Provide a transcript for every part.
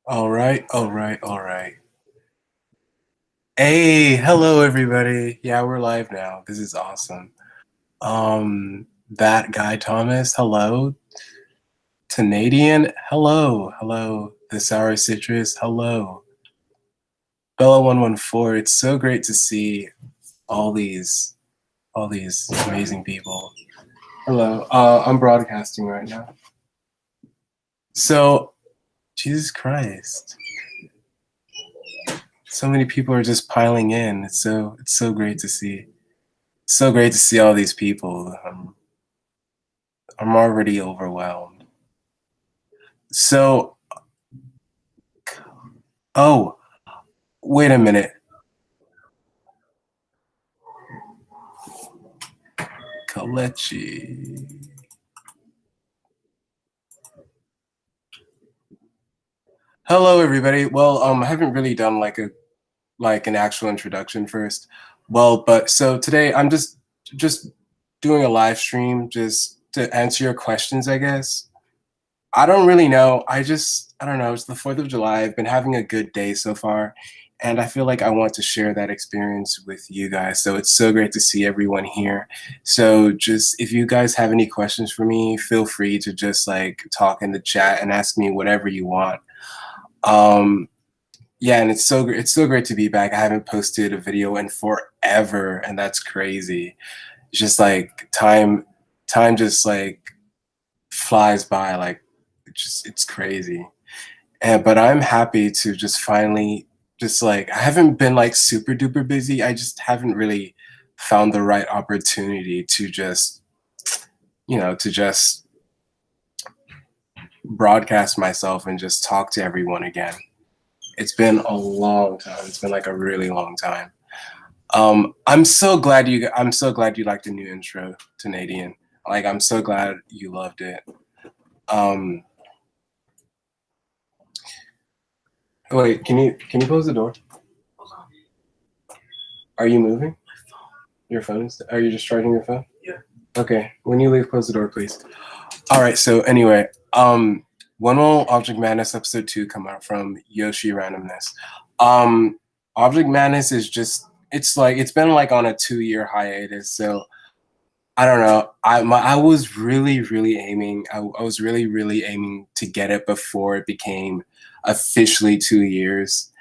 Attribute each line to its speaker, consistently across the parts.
Speaker 1: All right, all right, all right. Hey, hello everybody. Yeah, we're live now. This is awesome. That guy Thomas, hello. Canadian, hello. Hello. The Sour Citrus, hello. Bella114, it's so great to see all these all these amazing people. Hello. I'm broadcasting right now. So, Jesus Christ. So many people are just piling in. It's so great to see. So great to see all these people. I'm already overwhelmed. So, oh, wait a minute. Kalechi. Hello, everybody. Well, I haven't really done like an actual introduction first. Well, but so today I'm just doing a live stream just to answer your questions, I guess. I don't really know. I don't know. It's the 4th of July. I've been having a good day so far, and I feel like I want to share that experience with you guys. So it's so great to see everyone here. So just if you guys have any questions for me, feel free to just like talk in the chat and ask me whatever you want. Um, yeah, and it's so great to be back. I haven't posted a video in forever, and that's crazy. It's just like time just like flies by like it's crazy. And but I'm happy to just finally just like I haven't been like super duper busy. I just haven't really found the right opportunity to just to just broadcast myself and just talk to everyone again. It's been a long time. It's been like a really long time. I'm so glad you liked the new intro to Canadian. Like I'm so glad you loved it. Um Wait, can you close the door? Are you moving? Your phone is are you just charging your phone? Yeah. Okay. When you leave, close the door, please. All right. So anyway, when will Object Madness episode 2 come out from Yoshi Randomness? Object Madness is just it's like it's been like on a 2-year hiatus. So I don't know. I was really aiming. I was really aiming to get it before it became officially 2 years,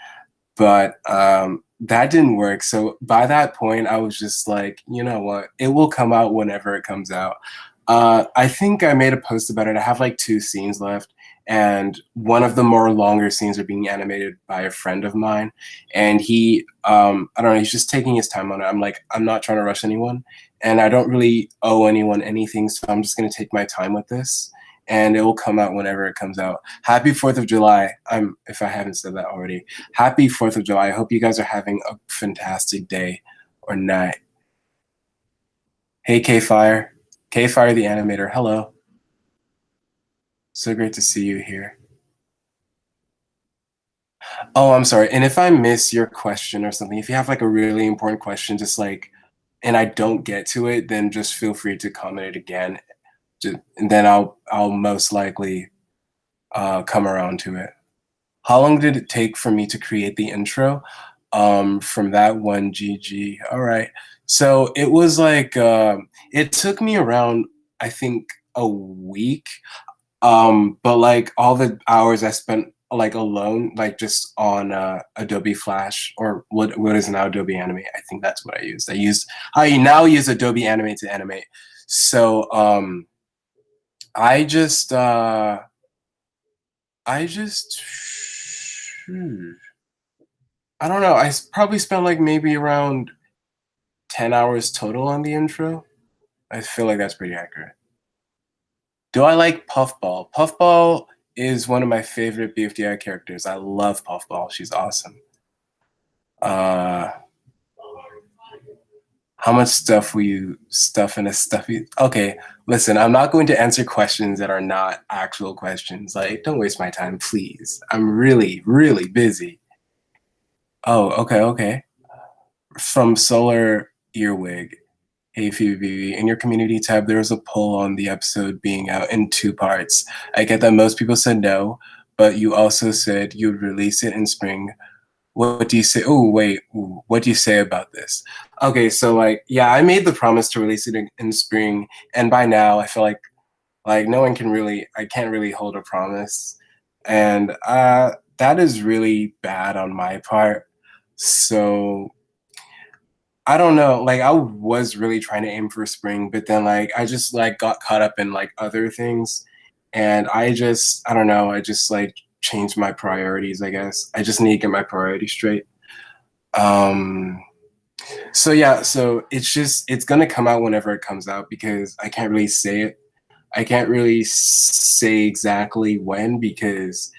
Speaker 1: but that didn't work. So by that point, I was just like, you know what? It will come out whenever it comes out. I think I made a post about it. I have like 2 scenes left, and one of the more longer scenes are being animated by a friend of mine, and he, I don't know, he's just taking his time on it. I'm like, I'm not trying to rush anyone, and I don't really owe anyone anything, so I'm just gonna take my time with this, and it will come out whenever it comes out. Happy 4th of July. If I haven't said that already. Happy 4th of July. I hope you guys are having a fantastic day or night. Hey, K Fire. K Fire the animator. Hello. So great to see you here. Oh, I'm sorry. And if I miss your question or something, if you have like a really important question, just like, and I don't get to it, then just feel free to comment it again. And then I'll most likely come around to it. How long did it take for me to create the intro? From that one, GG. All right. So it was like it took me around, I think, a week. But like all the hours I spent like alone, like just on Adobe Flash or what is now Adobe Animate. I think that's what I used. I now use Adobe Animate to animate. So I just I just I don't know. Probably spent like maybe around 10 hours total on the intro. I feel like that's pretty accurate. Do I like Puffball? Puffball is one of my favorite BFDI characters. I love Puffball. She's awesome. Uh, how much stuff will you stuff in a stuffy? Okay, listen, I'm not going to answer questions that are not actual questions. Like, don't waste my time, please. I'm really busy. Oh, okay. From Solar Earwig. Hey, Phoebe, in your community tab, there was a poll on the episode being out in 2 parts. I get that most people said no, but you also said you'd release it in spring. What do you say? Oh, wait, ooh, what do you say about this? Okay, so like, yeah, I made the promise to release it in spring, and by now I feel like no one can really, I can't really hold a promise, and that is really bad on my part. So I don't know. Like I was really trying to aim for spring, but then like I just like got caught up in like other things, and I don't know. I just like changed my priorities. I guess I just need to get my priorities straight. Um, so yeah, so it's gonna come out whenever it comes out because I can't really say it. I can't really say exactly when because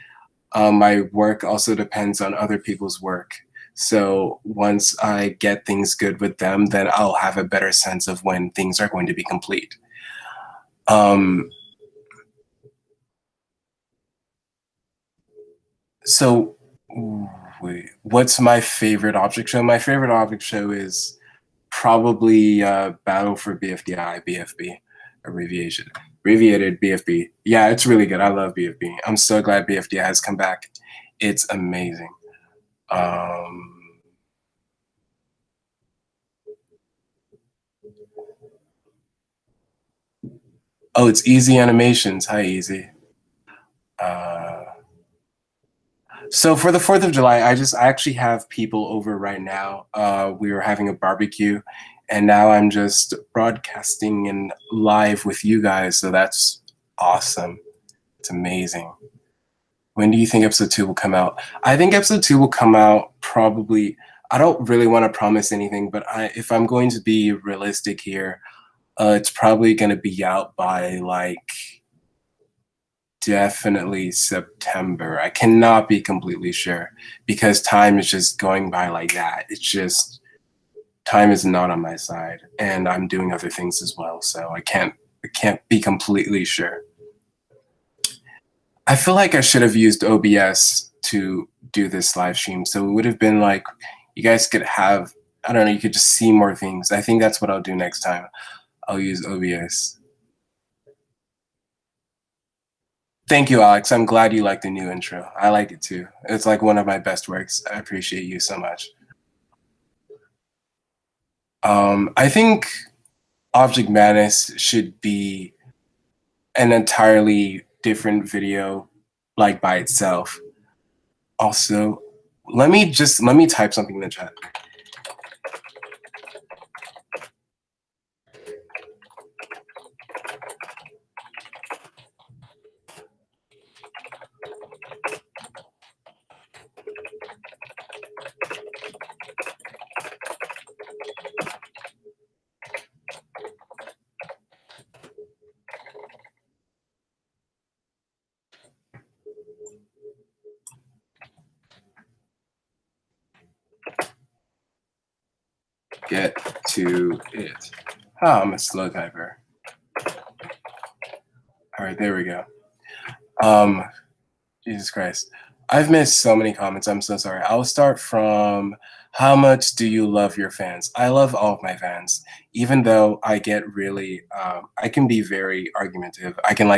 Speaker 1: my work also depends on other people's work. So once I get things good with them, then I'll have a better sense of when things are going to be complete. Um, so wait, what's my favorite object show? My favorite object show is probably Battle for BFDI, BFB, abbreviation, abbreviated BFB. Yeah, it's really good. I love BFB. I'm so glad BFDI has come back. It's amazing. Um, oh, it's Easy Animations. Hi, Easy. Uh, so for the 4th of July, I actually have people over right now. We were having a barbecue, and now I'm just broadcasting and live with you guys. So that's awesome. It's amazing. When do you think episode 2 will come out? I think episode 2 will come out probably. I don't really want to promise anything, but if I'm going to be realistic here, it's probably going to be out by like definitely September. I cannot be completely sure because time is just going by like that. It's just time is not on my side, and I'm doing other things as well. So I can't be completely sure. I feel like I should have used OBS to do this live stream. So it would have been like you guys could have, I don't know, you could just see more things. I think that's what I'll do next time. I'll use OBS. Thank you, Alex. I'm glad you like the new intro. I like it too. It's like one of my best works. I appreciate you so much. I think Object Madness should be an entirely different video, like by itself. Also, let me type something in the chat. Get to it. Oh, I'm a slow typer. All right, there we go. Um, Jesus Christ. I've missed so many comments. I'm so sorry. I'll start from how much do you love your fans? I love all of my fans, even though I get really, I can be very argumentative. I can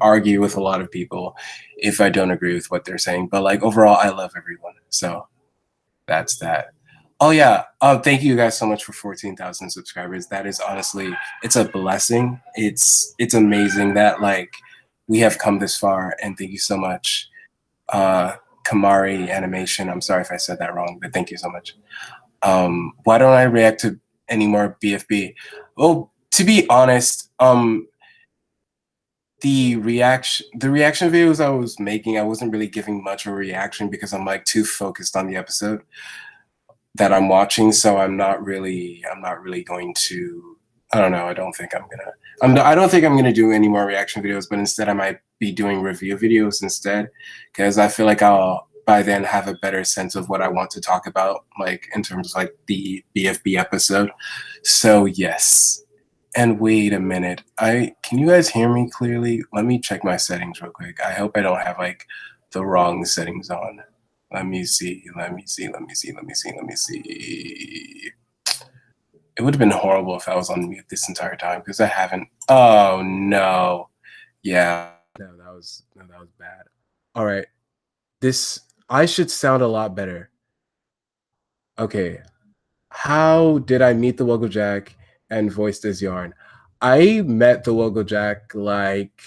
Speaker 1: argue with a lot of people if I don't agree with what they're saying. But like overall, I love everyone. So that's that. Oh yeah. Thank you guys so much for 14,000 subscribers. That is honestly, it's a blessing. It's amazing that like we have come this far, and thank you so much. Uh, Kamari Animation. I'm sorry if I said that wrong, but thank you so much. Why don't I react to any more BFB? Well, to be honest, the reaction videos I was making, I wasn't really giving much of a reaction because I'm like too focused on the episode that I'm watching, so I'm not really going to. I don't know. I don't think I don't think I'm gonna do any more reaction videos, but instead I might be doing review videos instead, because I feel like I'll by then have a better sense of what I want to talk about, like in terms of like the BFB episode. So yes. And wait a minute. Can you guys hear me clearly? Let me check my settings real quick. I hope I don't have like the wrong settings on. Let me see. Let me see. Let me see. Let me see. Let me see. It would have been horrible if I was on mute this entire time because I haven't. Oh no. Yeah. No, that was bad. All right. This I should sound a lot better. Okay. How did I meet the Wugglejack and voiced as Yarn? I met the Wugglejack like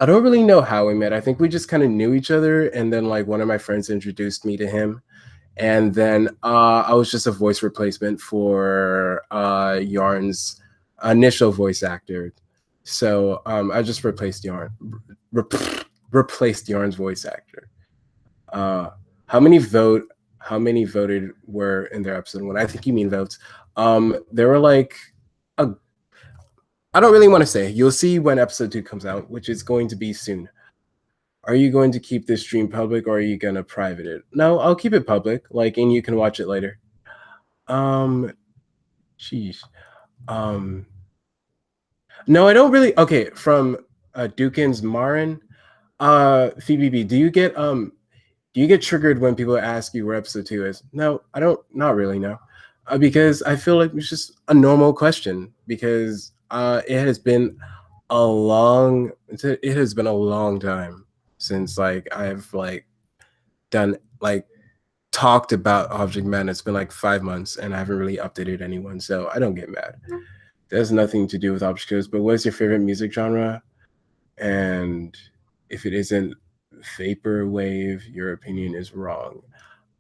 Speaker 1: I don't really know how we met. I think we just kind of knew each other, and then like one of my friends introduced me to him, and then I was just a voice replacement for Yarn's initial voice actor. So I just replaced re- replaced Yarn's voice actor. Uh, how many vote? How many voted were in their episode one? I think you mean votes. There were like a. I don't really want to say. You'll see when episode 2 comes out, which is going to be soon. Are you going to keep this stream public or are you gonna private it? No, I'll keep it public, like, and you can watch it later. Sheesh. Um, no, I don't really. Okay, from Dukins Marin, Phoebe B, do you get triggered when people ask you where episode 2 is? No, I don't. Not really. No, because I feel like it's just a normal question because it has been it has been a long time since like I've like done like talked about Object Man. It's been like 5 months and I haven't really updated anyone, so I don't get mad. It has nothing to do with Object Codes, but what is your favorite music genre? And if it isn't vaporwave, your opinion is wrong.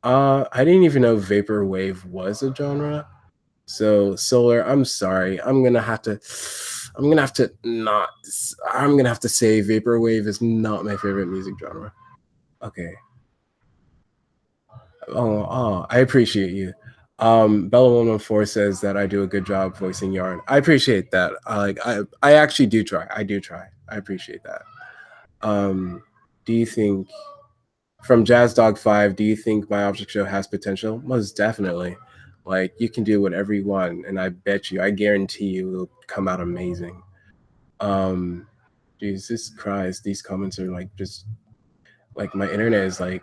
Speaker 1: I didn't even know vaporwave was a genre. So Solar, I'm sorry. I'm gonna have to say vaporwave is not my favorite music genre. Okay. Oh, I appreciate you. Bella114 says that I do a good job voicing Yarn. I appreciate that. I actually do try. I do try. I appreciate that. Do you think from Jazz Dog 5, do you think my object show has potential? Most definitely. Like you can do whatever you want, and I bet you, I guarantee you it'll come out amazing. Jesus Christ, these comments are like just like my internet is like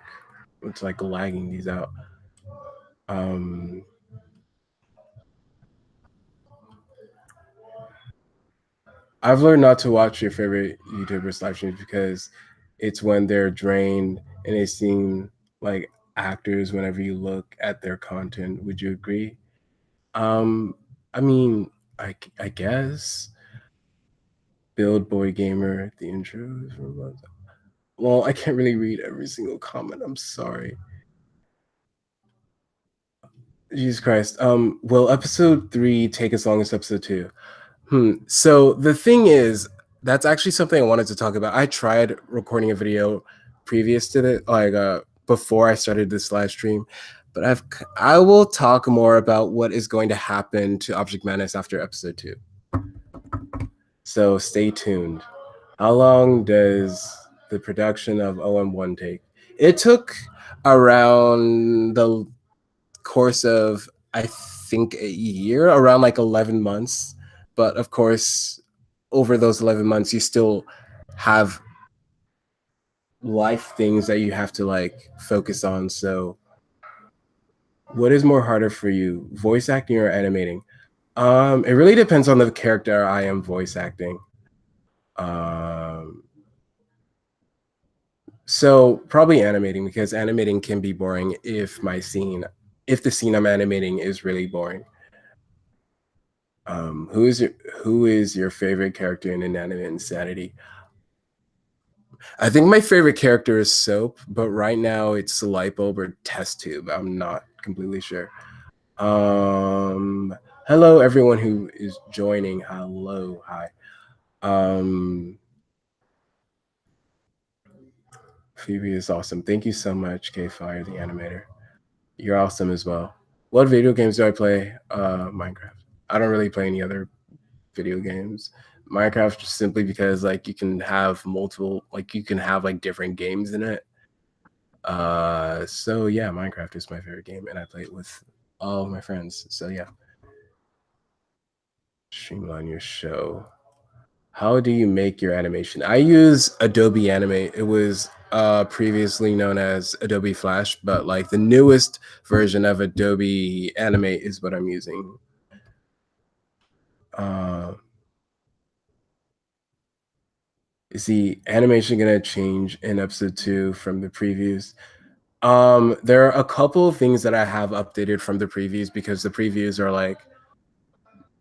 Speaker 1: it's like lagging these out. I've learned not to watch your favorite YouTubers live streams because it's when they're drained and they seem like actors whenever you look at their content. Would you agree? I mean, I guess Build Boy Gamer, the intro. Well, I can't really read every single comment. I'm sorry. Jesus Christ. Will episode 3 take as long as episode 2? So the thing is, that's actually something I wanted to talk about. I tried recording a video previous to it, like before I started this live stream, but I will talk more about what is going to happen to Object Madness after episode 2. So stay tuned. How long does the production of OM1 take? It took around the course of I think a year, around like 11 months. But of course, over those 11 months, you still have life things that you have to like focus on. So, what is more harder for you, voice acting or animating? It really depends on the character I am voice acting. So probably animating because animating can be boring if the scene I'm animating is really boring. Who is your favorite character in Inanimate Insanity? I think my favorite character is Soap, but right now it's Lightbulb or Test Tube. I'm not completely sure. Hello everyone who is joining. Hello, hi. Phoebe is awesome. Thank you so much, K Fire, the animator. You're awesome as well. What video games do I play? Minecraft. I don't really play any other video games. Minecraft just simply because like you can have like different games in it. So yeah, Minecraft is my favorite game and I play it with all of my friends. So yeah. Streamline your show. How do you make your animation? I use Adobe Animate. It was previously known as Adobe Flash, but like the newest version of Adobe Animate is what I'm using. Is the animation gonna change in episode 2 from the previews? There are a couple of things that I have updated from the previews because the previews are like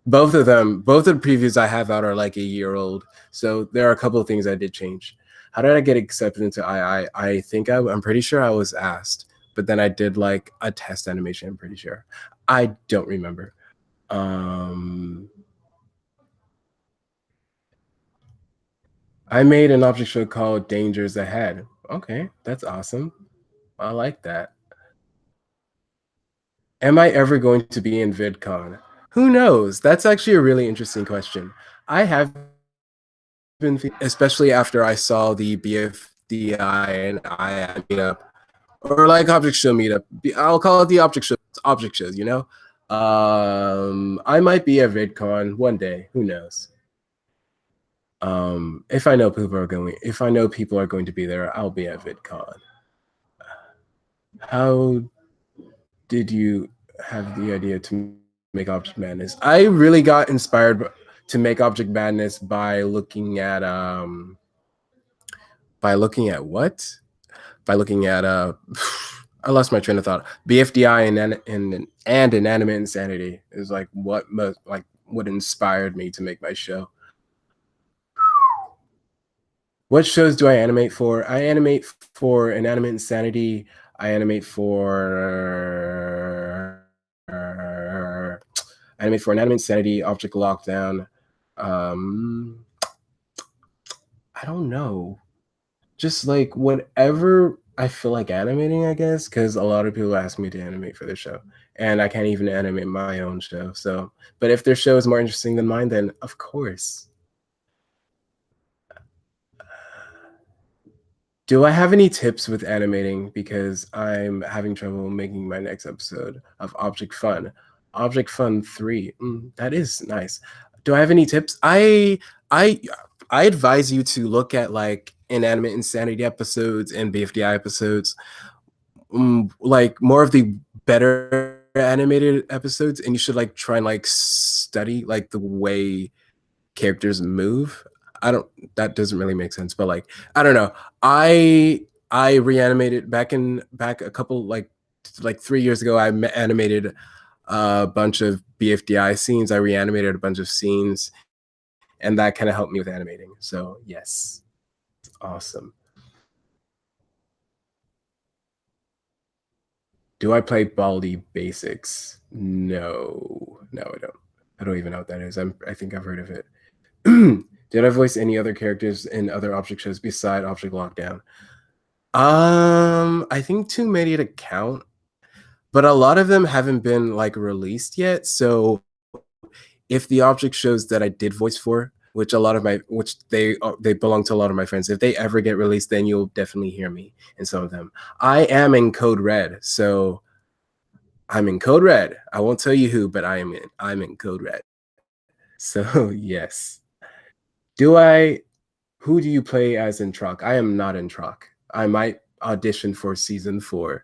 Speaker 1: both of the previews I have out are like a year old. So there are a couple of things I did change. How did I get accepted into I think I'm pretty sure I was asked, but then I did like a test animation, I'm pretty sure. I don't remember. Um I made an object show called Dangers Ahead. Okay, that's awesome. I like that. Am I ever going to be in VidCon? Who knows? That's actually a really interesting question. I have been, especially after I saw the BFDI and I meetup, or like object show meetup. I'll call it the object shows. You know, I might be at VidCon one day. Who knows? If I know people are going to be there, I'll be at VidCon. How did you have the idea to make Object Madness? I really got inspired to make Object Madness by looking at what? By looking at I lost my train of thought. BFDI and Inanimate Insanity is like what inspired me to make my show. What shows do I animate for? I animate for Inanimate Insanity. I animate for Inanimate Insanity, Object Lockdown. I don't know. Just like whatever I feel like animating, I guess, because a lot of people ask me to animate for the show, and I can't even animate my own show. So, but if their show is more interesting than mine, then of course. Do I have any tips with animating? Because I'm having trouble making my next episode of Object Fun. Object Fun 3. That is nice. Do I have any tips? I I advise you to look at like Inanimate Insanity episodes and BFDI episodes, like more of the better animated episodes, and you should like try and like study like the way characters move. I don't that doesn't really make sense, but like I don't know. I reanimated back a couple like 3 years ago. I animated a bunch of BFDI scenes. I reanimated a bunch of scenes, and that kind of helped me with animating. So yes, it's awesome. Do I play Baldi Basics? No, I don't. I don't even know what that is. I think I've heard of it. Did I voice any other characters in other object shows beside Object Lockdown? I think too many to count, but a lot of them haven't been like released yet. So if the object shows that I did voice for, which they belong to a lot of my friends, if they ever get released, then you'll definitely hear me in some of them. I am in Code Red, so I'm in Code Red. I won't tell you who, but I'm in Code Red. So yes. Do I Who do you play as in Truck? I am not in Truck. I might audition for season 4.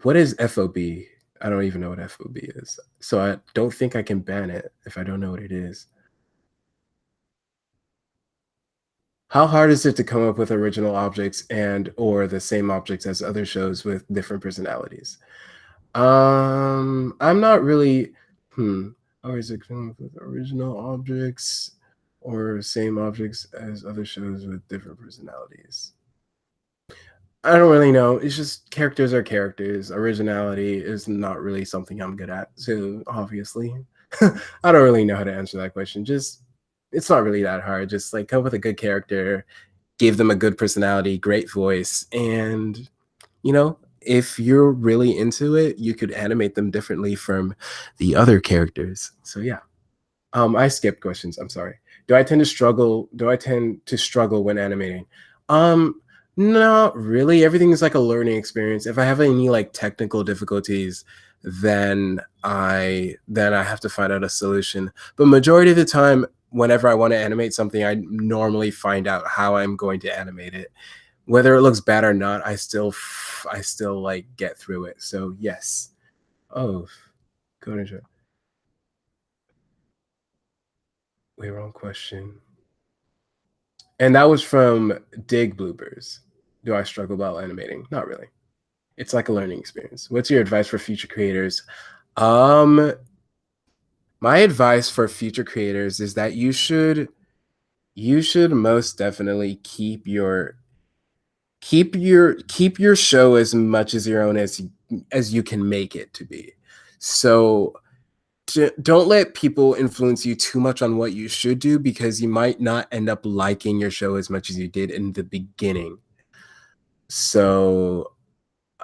Speaker 1: What is FOB? I don't even know what FOB is. So I don't think I can ban it if I don't know what it is. How hard is it to come up with original objects and or the same objects as other shows with different personalities? I'm not really or is it come up with original objects or same objects as other shows with different personalities? I don't really know. It's just characters are characters. Originality is not really something I'm good at. So obviously, I don't really know how to answer that question. Just it's not really that hard. Just like come up with a good character, give them a good personality, great voice, and if you're really into it, you could animate them differently from the other characters. So yeah. I skipped questions. I'm sorry. Do I tend to struggle when animating? Um, Not really. Everything is like a learning experience. If I have any like technical difficulties, then I have to find out a solution. But majority of the time, whenever I want to animate something, I normally find out how I'm going to animate it. Whether it looks bad or not, I still like get through it. So yes. Oh, go ahead. Wait, wrong question. And that was from Dig Bloopers. Do I struggle while animating? Not really. It's like a learning experience. What's your advice for future creators? My advice for future creators is that you should most definitely keep your show as much as your own as you can make it to be. So don't let people influence you too much on what you should do, because you might not end up liking your show as much as you did in the beginning. So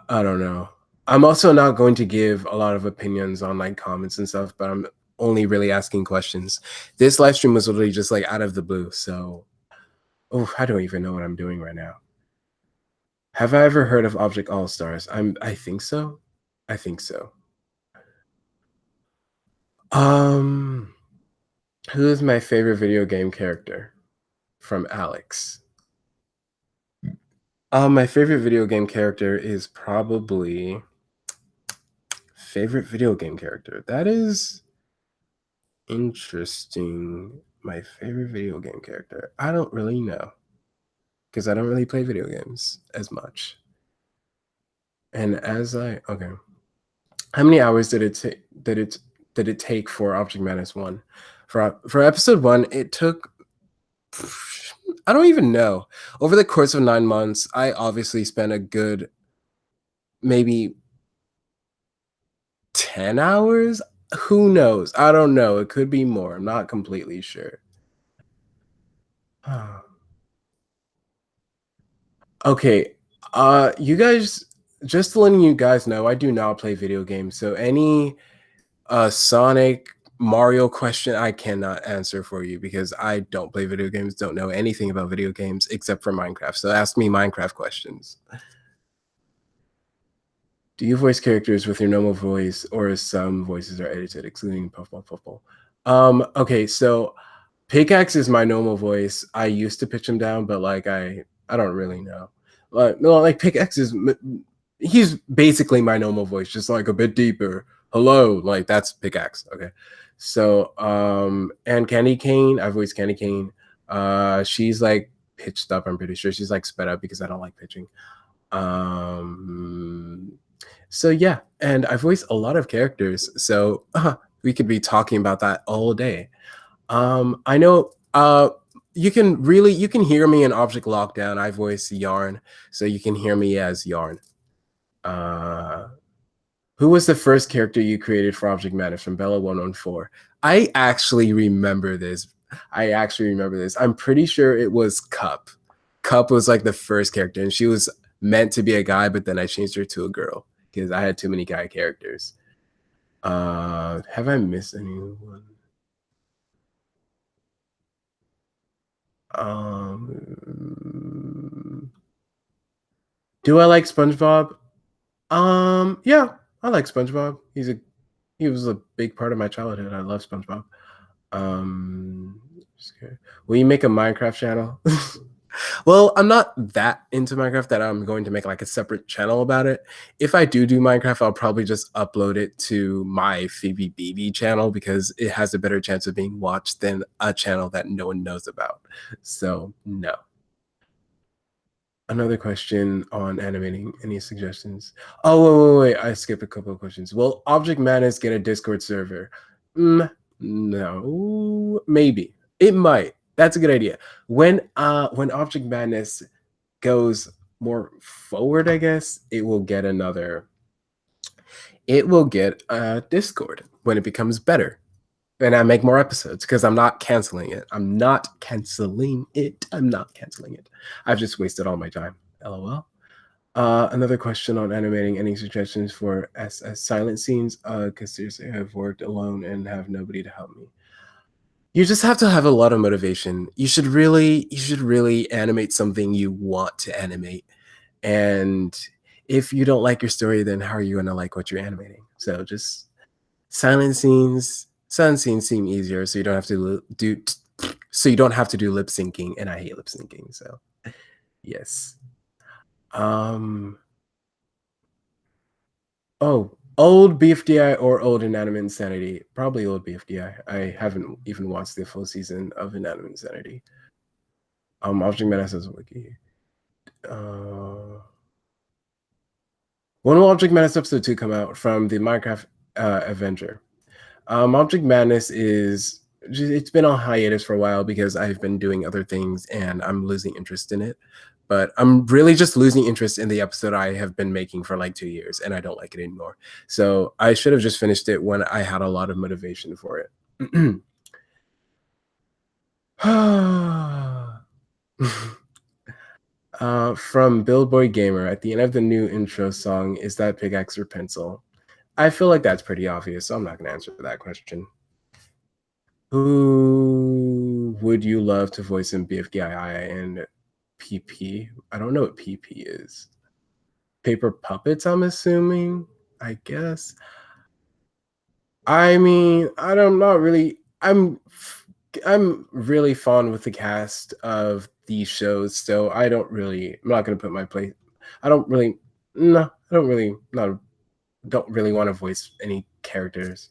Speaker 1: I don't know. I'm also not going to give a lot of opinions on like comments and stuff, but I'm only really asking questions. This live stream was literally just like out of the blue. So, oh, I don't even know what I'm doing right now. Have I ever heard of Object All Stars? I think so. I think so. Who is my favorite video game character? From Alex. My favorite video game character is probably favorite video game character. That is interesting. My favorite video game character. I don't really know, because I don't really play video games as much. And okay. How many hours did it take for Object Madness 1? For episode 1, it took, I don't even know. Over the course of 9 months, I obviously spent a good maybe 10 hours. Who knows? I don't know. It could be more. I'm not completely sure. Okay. You guys, just letting you guys know, I do not play video games. So any Sonic, Mario question I cannot answer for you, because I don't play video games, don't know anything about video games except for Minecraft. So ask me Minecraft questions. Do you voice characters with your normal voice, or some voices are edited, excluding Puff Puff Puff Puff? Okay, so Pickaxe is my normal voice. I used to pitch him down, but like I don't really know. Like Pickaxe is, he's basically my normal voice, just like a bit deeper. Hello, like that's Pickaxe. Okay, so and Candy Cane, I voice Candy Cane. She's like pitched up. I'm pretty sure she's like sped up because I don't like pitching. So yeah, and I voice a lot of characters, so we could be talking about that all day. I know you can hear me in Object Lockdown. I voice Yarn, so you can hear me as Yarn. Who was the first character you created for Object Madness? From Bella114. I actually remember this. I'm pretty sure it was Cup. Cup was like the first character, and she was meant to be a guy, but then I changed her to a girl because I had too many guy characters. Have I missed anyone? Do I like SpongeBob? Yeah, I like SpongeBob. He was a big part of my childhood. I love SpongeBob. Will you make a Minecraft channel? Well, I'm not that into Minecraft that I'm going to make like a separate channel about it. If I do Minecraft, I'll probably just upload it to my Phoebe BB channel, because it has a better chance of being watched than a channel that no one knows about. So no. Another question on animating. Any suggestions? Oh, wait. I skipped a couple of questions. Will Object Madness get a Discord server? No, maybe. It might. That's a good idea. When Object Madness goes more forward, I guess, it will get a Discord when it becomes better. And I make more episodes, because I'm not canceling it. I'm not canceling it. I've just wasted all my time. LOL. Another question on animating. Any suggestions for SS silent scenes? Because seriously, I've worked alone and have nobody to help me. You just have to have a lot of motivation. You should really animate something you want to animate. And if you don't like your story, then how are you going to like what you're animating? So just silent scenes seem easier, so you don't have to do lip syncing, and I hate lip syncing. So yes. Oh, old BFDI or old Inanimate Insanity? Probably old BFDI. I haven't even watched the full season of Inanimate Insanity. Object Man has a wiki. When will Object Madness episode 2 come out from the Minecraft adventure? Object Madness is it's been on hiatus for a while because I've been doing other things and I'm losing interest in it. But I'm really just losing interest in the episode I have been making for like 2 years and I don't like it anymore. So I should have just finished it when I had a lot of motivation for it. From Billboard Gamer, at the end of the new intro song, is that pickaxe or pencil? I feel like that's pretty obvious, so I'm not going to answer that question. Who would you love to voice in BFGII and PP? I don't know what PP is. Paper Puppets, I'm assuming, I guess. I mean, I'm not really. I'm really fond with the cast of these shows, so I don't really. I'm not gonna put my place. I don't really. No, I don't really. Not. Don't really want to voice any characters.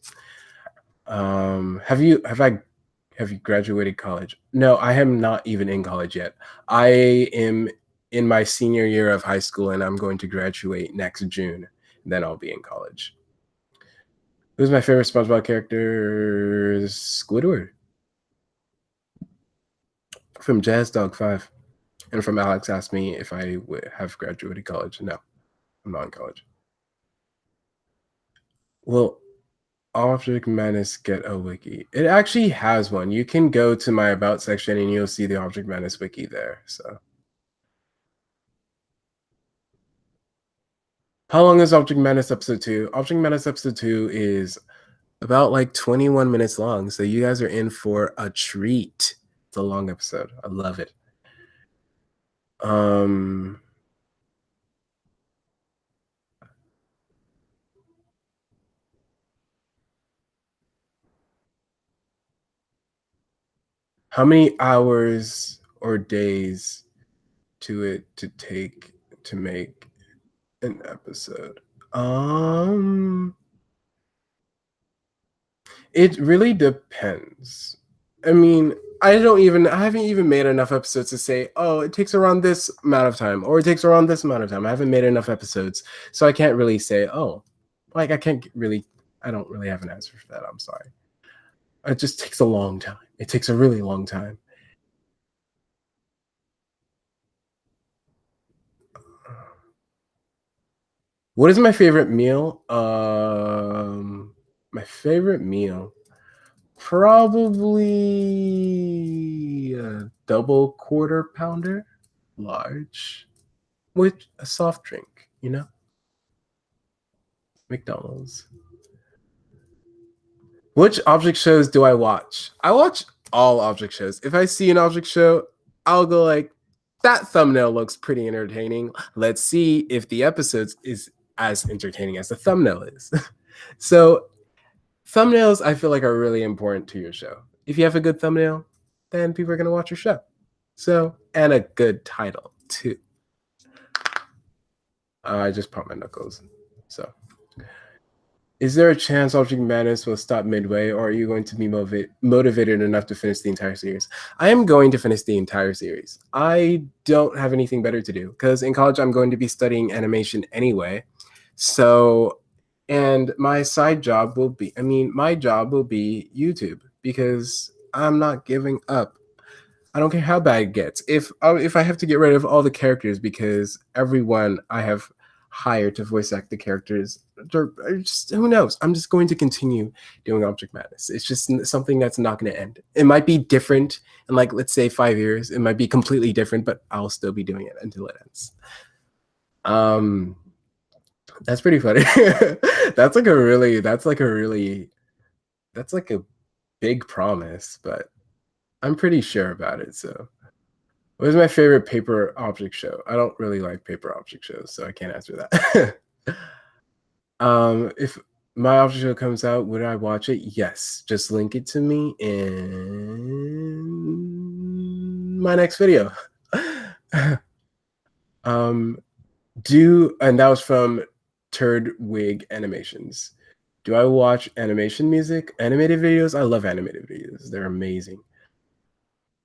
Speaker 1: Have you graduated college? No, I am not even in college yet. I am in my senior year of high school, and I'm going to graduate next June. Then I'll be in college. Who's my favorite SpongeBob character? Squidward. From Jazz Dog 5. And from Alex asked me if I would have graduated college. No, I'm not in college. Will Object Madness get a wiki? It actually has one. You can go to my About section and you'll see the Object Madness wiki there. So, how long is Object Madness episode 2? Object Madness episode 2 is about like 21 minutes long. So you guys are in for a treat. It's a long episode. I love it. How many hours or days to take to make an episode? It really depends. I mean, I haven't even made enough episodes to say, oh, it takes around this amount of time, or it takes around this amount of time. I haven't made enough episodes, so I can't really say, oh, like I don't really have an answer for that. I'm sorry. It just takes a long time. It takes a really long time. What is my favorite meal? My favorite meal, probably a double quarter pounder, large, with a soft drink. McDonald's. Which object shows do I watch? I watch all object shows. If I see an object show, I'll go like, that thumbnail looks pretty entertaining. Let's see if the episodes is as entertaining as the thumbnail is. So thumbnails, I feel like, are really important to your show. If you have a good thumbnail, then people are going to watch your show. So, and a good title too. I just popped my knuckles. So, is there a chance Object Madness will stop midway, or are you going to be motivated enough to finish the entire series? I am going to finish the entire series. I don't have anything better to do because in college I'm going to be studying animation anyway. So, and my side job will be, my job will be YouTube because I'm not giving up. I don't care how bad it gets. If I have to get rid of all the characters because everyone I have hired to voice act the characters, who knows? I'm just going to continue doing Object Madness. It's just something that's not going to end. It might be different in, like, let's say 5 years. It might be completely different, but I'll still be doing it until it ends. That's pretty funny. That's like a big promise, but I'm pretty sure about it. So, what is my favorite paper object show? I don't really like paper object shows, so I can't answer that. If my object show comes out, would I watch it? Yes. Just link it to me in my next video. And that was from Turd Wig Animations. Do I watch animation music? Animated videos? I love animated videos. They're amazing.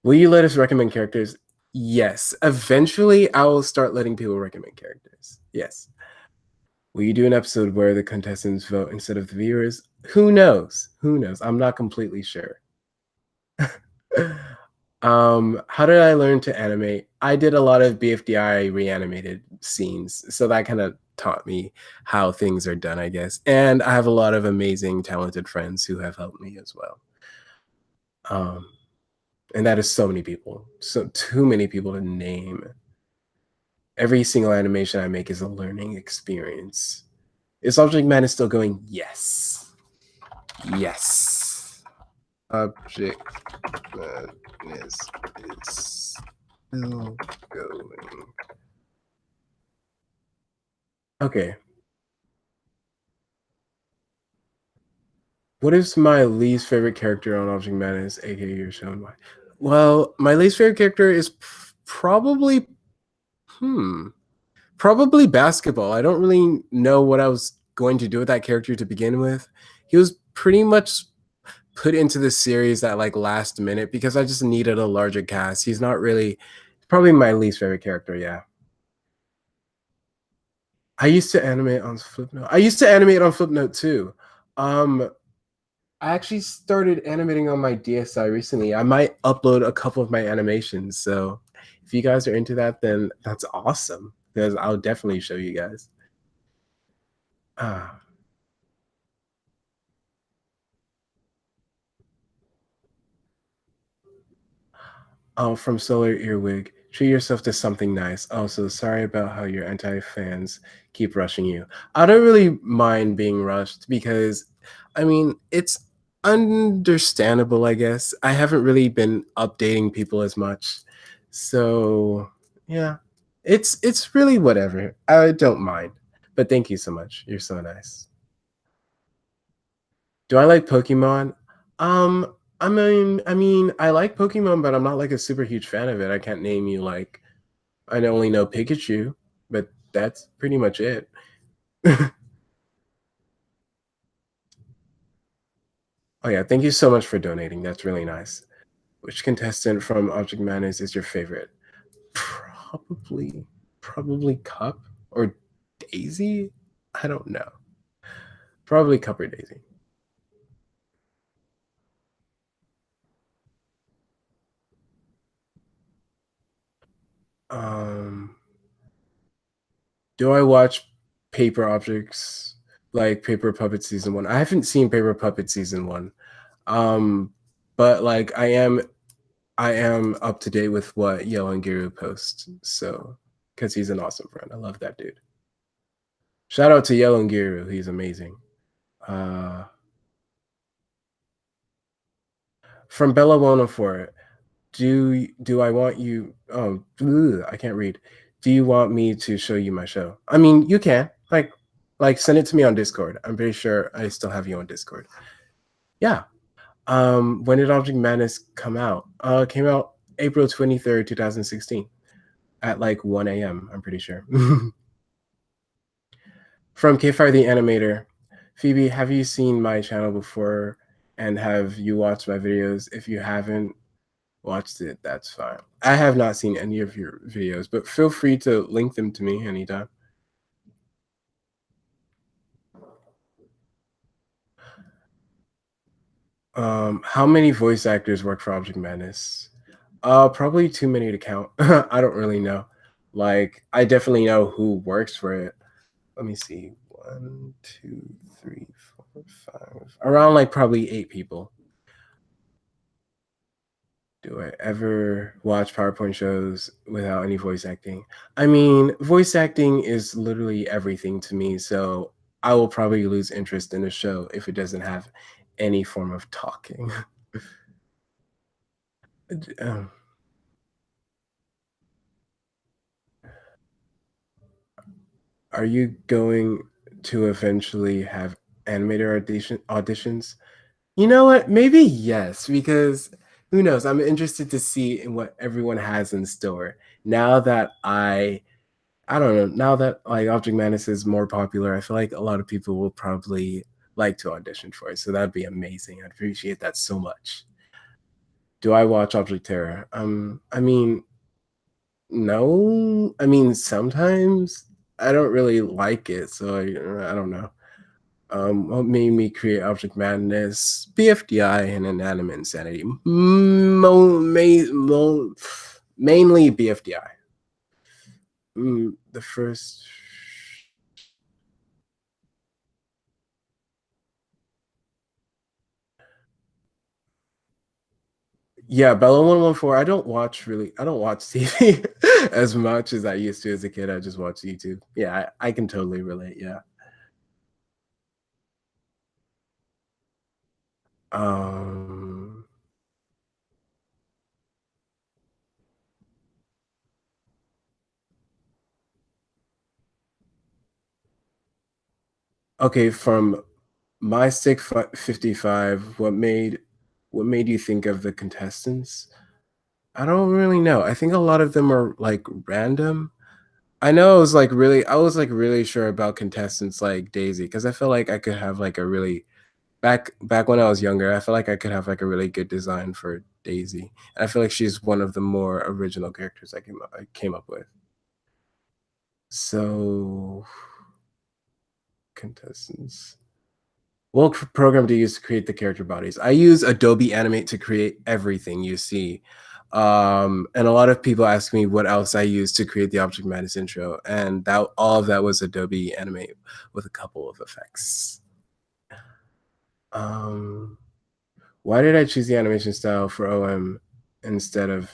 Speaker 1: Will you let us recommend characters? Yes, eventually I will start letting people recommend characters. Yes. Will you do an episode where the contestants vote instead of the viewers? Who knows? Who knows? I'm not completely sure. How did I learn to animate? I did a lot of BFDI reanimated scenes, so that kind of taught me how things are done, I guess. And I have a lot of amazing, talented friends who have helped me as well. Um, and that is so many people, so too many people to name. Every single animation I make is a learning experience. Is Object Man is still going? Yes. Yes. Object Madness is still going. Okay. What is my least favorite character on Object Madness, aka you're showing why? Well, my least favorite character is probably hmm. Probably basketball. I don't really know what I was going to do with that character to begin with. He was pretty much put into the series at like last minute because I just needed a larger cast. He's not really probably my least favorite character, yeah. I used to animate on Flipnote. I used to animate on Flipnote too. Um I actually started animating on my DSi recently. I might upload a couple of my animations. So if you guys are into that, then that's awesome because I'll definitely show you guys. Ah. Oh, from Solar Earwig. Treat yourself to something nice. Also, sorry about how your anti-fans keep rushing you. I don't really mind being rushed because, I mean, it's understandable, I guess. I haven't really been updating people as much. So, yeah. It's really whatever. I don't mind. But thank you so much. You're so nice. Do I like Pokemon? I mean, I like Pokemon, but I'm not like a super huge fan of it. I can't name you like I only know Pikachu, but that's pretty much it. Oh yeah, thank you so much for donating. That's really nice. Which contestant from Object Madness is your favorite? Probably, probably Cup or Daisy. I don't know. Probably Cup or Daisy. Um, do I watch Paper Objects like Paper Puppet season one? I haven't seen Paper Puppet season one. Um, but like I am up to date with what Yo and Giru post. So because he's an awesome friend. I love that dude. Shout out to Yo and Giru. He's amazing. Uh from Bella 104. Do I want you I can't read. Do you want me to show you my show? I mean, you can. Like send it to me on Discord. I'm pretty sure I still have you on Discord. Yeah. When did Object Madness come out? It came out April 23rd, 2016 at like 1 a.m. I'm pretty sure. From Kfire the Animator. Phoebe, have you seen my channel before? And have you watched my videos? If you haven't watched it, that's fine. I have not seen any of your videos, but feel free to link them to me anytime. How many voice actors work for Object Madness? Probably too many to count. I don't really know. Like, I definitely know who works for it. Let me see. 1, 2, 3, 4, 5. Around like probably 8 people. Do I ever watch PowerPoint shows without any voice acting? I mean, voice acting is literally everything to me, so I will probably lose interest in a show if it doesn't have any form of talking. Um, are you going to eventually have animator auditions? You know what? Maybe yes, because who knows? I'm interested to see in what everyone has in store now that I don't know. Now that like Object Madness is more popular, I feel like a lot of people will probably like to audition for it. So that'd be amazing. I'd appreciate that so much. Do I watch Object Terror? I mean, No, I mean sometimes I don't really like it, so I don't know. What made me create Object Madness? BFDI and Inanimate Insanity. Mainly BFDI. The first. Yeah, Bella 114. I don't watch TV as much as I used to as a kid. I just watch YouTube. Yeah, I can totally relate. Yeah. Um, okay, from my stick 55, what made you think of the contestants? I don't really know. I think a lot of them are like random. I was like really sure about contestants like Daisy because I feel like I could have like a really back when I was younger, I feel like I could have like a really good design for Daisy. And I feel like she's one of the more original characters I came up with. So contestants. What program do you use to create the character bodies? I use Adobe Animate to create everything you see. And a lot of people ask me what else I use to create the Object Madness intro, and that all of that was Adobe Animate with a couple of effects. Um, why did I choose the animation style for OM instead of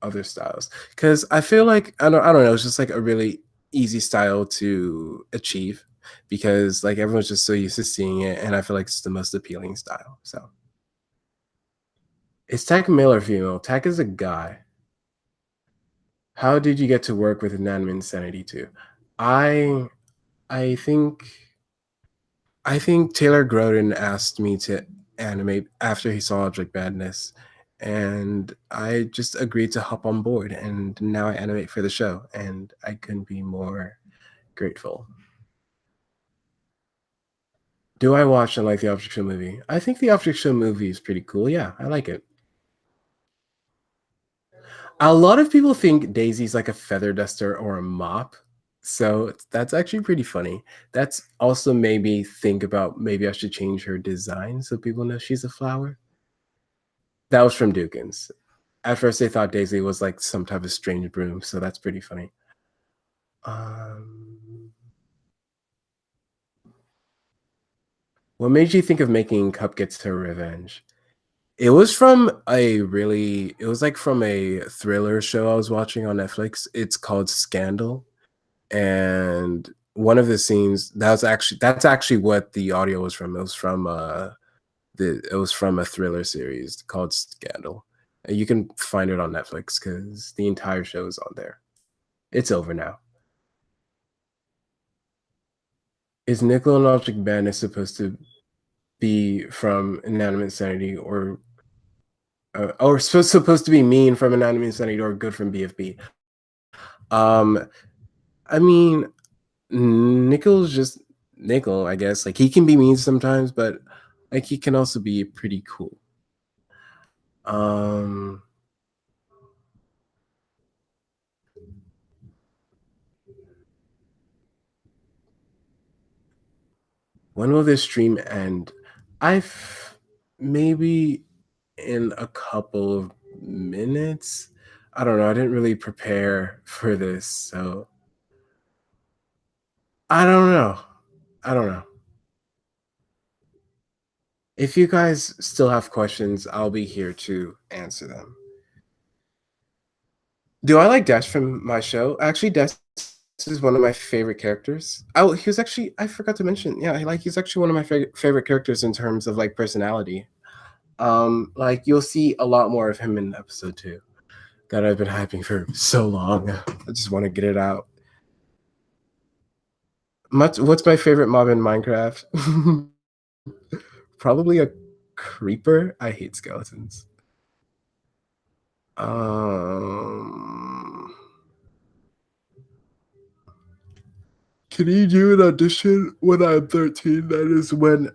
Speaker 1: other styles? Because I feel like I don't know, it's just like a really easy style to achieve because like everyone's just so used to seeing it, and I feel like it's the most appealing style. So is Tech male or female? Tech is a guy. How did you get to work with Inanimate Insanity too? I I think I think Taylor Groden asked me to animate after he saw Object Badness, and I just agreed to hop on board, and now I animate for the show, and I couldn't be more grateful. Do I watch and like the Object Show movie? I think the Object Show movie is pretty cool. Yeah, I like it. A lot of people think Daisy's like a feather duster or a mop. So that's actually pretty funny. That's also made me think about maybe I should change her design so people know she's a flower. That was from Dukins. At first, they thought Daisy was like some type of strange broom, so that's pretty funny. Um, what made you think of making Cup Gets Her Revenge? It was like from a thriller show I was watching on Netflix. It's called Scandal. And one of the scenes that's actually what the audio was from. It was from a thriller series called Scandal. You can find it on Netflix because the entire show is on there. It's over now. Is Nickel and Object Madness supposed to be from Inanimate Insanity or supposed to be mean from Inanimate Insanity or good from BFB? Um, I mean, Nickel's just Nickel, I guess. Like he can be mean sometimes, but like he can also be pretty cool. Um, when will this stream end? I've maybe in a couple of minutes. I don't know. I didn't really prepare for this, so I don't know. I don't know. If you guys still have questions, I'll be here to answer them. Do I like Dash from my show? Actually, Dash is one of my favorite characters. Oh, he was actually I forgot to mention. Yeah, he's actually one of my favorite characters in terms of like personality. Like you'll see a lot more of him in episode 2 that I've been hyping for so long. I just want to get it out. What's my favorite mob in Minecraft? Probably a creeper. I hate skeletons. Um, can you do an audition when I'm 13? That is when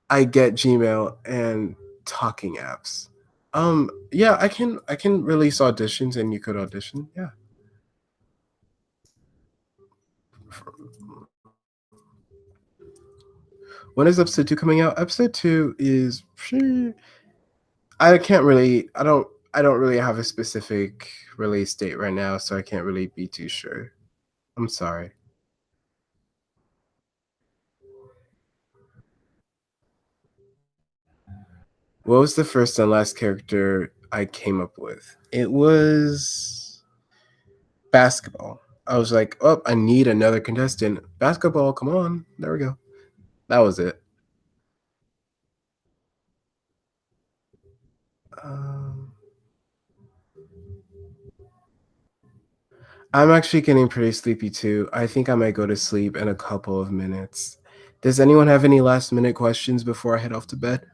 Speaker 1: I get Gmail and talking apps. Yeah, I can release auditions and you could audition. Yeah. When is episode two coming out? Episode two is I can't really I don't really have a specific release date right now, so I can't really be too sure. I'm sorry. What was the first and last character I came up with? It was basketball. I was like, "Oh, I need another contestant. Basketball, come on." There we go. That was it. Um, I'm actually getting pretty sleepy too. I think I might go to sleep in a couple of minutes. Does anyone have any last minute questions before I head off to bed?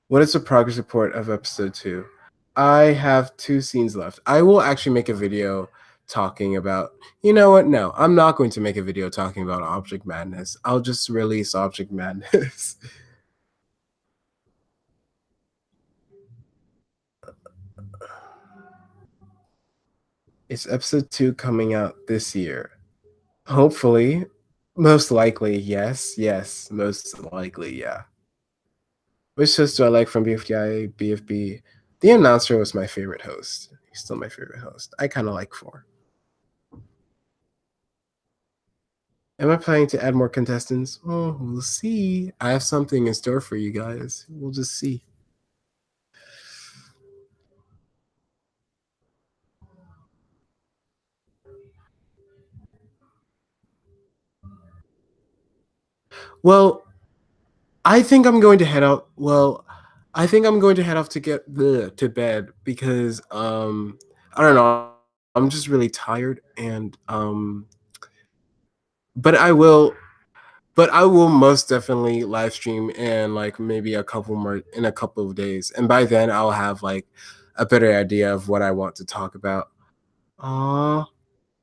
Speaker 1: What is the progress report of episode two? I have two scenes left. I will actually make a video talking about. You know what? No, I'm not going to make a video talking about Object Madness. I'll just release Object Madness. It's episode two coming out this year. Hopefully. Most likely, yes. Yes, most likely, yeah. Which host do I like from BFDI, BFB? The announcer was my favorite host. He's still my favorite host. I kind of like four. Am I planning to add more contestants? Oh, we'll see. I have something in store for you guys. We'll just see. Well, I think I'm going to head out. Well, I think I'm going to head off to get to bed because I don't know. I'm just really tired and but I will most definitely live stream in like maybe a couple more in a couple of days. And by then I'll have like a better idea of what I want to talk about. Aw,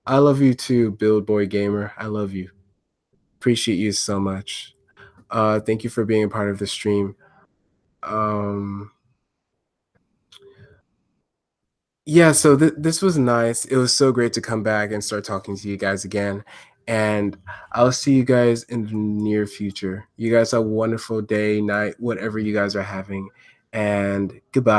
Speaker 1: I love you too, Build Boy Gamer. I love you. Appreciate you so much. Thank you for being a part of the stream. Um, yeah, so this was nice. It was so great to come back and start talking to you guys again. And I'll see you guys in the near future. You guys have a wonderful day, night, whatever you guys are having. And goodbye.